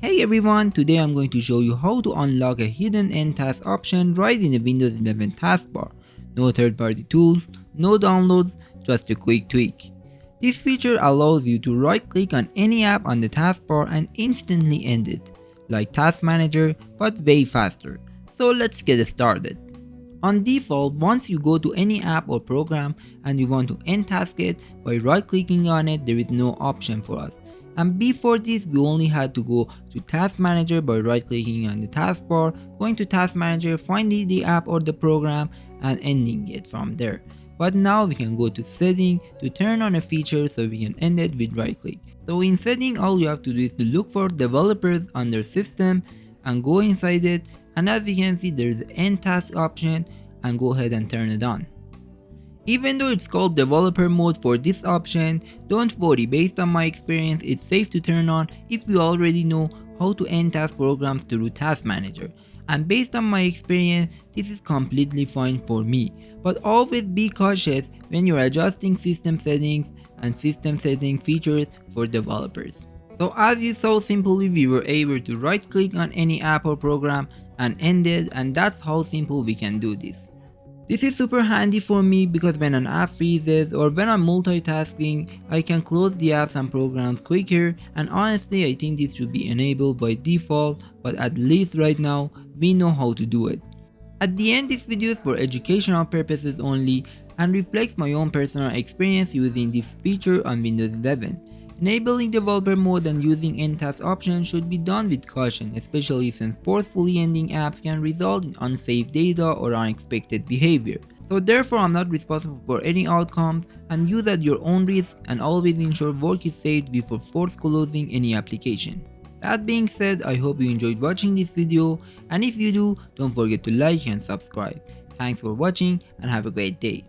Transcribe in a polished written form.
Hey everyone, today I'm going to show you how to unlock a hidden end task option right in the Windows 11 taskbar. No third-party tools, no downloads, just a quick tweak. This feature allows you to right-click on any app on the taskbar and instantly end it, like Task Manager but way faster. So let's get started. On default, once you go to any app or program and you want to end task it by right-clicking on it, there is no option for us. And before this, we only had to go to Task Manager by right-clicking on the taskbar, going to Task Manager, finding the app or the program, and ending it from there. But now we can go to Setting to turn on a feature so we can end it with right-click. So in Setting, all you have to do is to look for Developers under System and go inside it, and as you can see, there's the End Task option, and go ahead and turn it on. Even though it's called developer mode for this option, don't worry, based on my experience it's safe to turn on if you already know how to end task programs through Task Manager. And based on my experience, this is completely fine for me. But always be cautious when you're adjusting system settings and system setting features for developers. So as you saw, simply we were able to right click on any app or program and end it, and that's how simple we can do this. This is super handy for me because when an app freezes or when I'm multitasking, I can close the apps and programs quicker, and honestly I think this should be enabled by default, but at least right now we know how to do it. At the end, this video is for educational purposes only and reflects my own personal experience using this feature on Windows 11. Enabling developer mode and using end task options should be done with caution, especially since forcefully ending apps can result in unsaved data or unexpected behavior. So therefore I'm not responsible for any outcomes, and use at your own risk, and always ensure work is saved before force closing any application. That being said, I hope you enjoyed watching this video, and if you do, don't forget to like and subscribe. Thanks for watching and have a great day.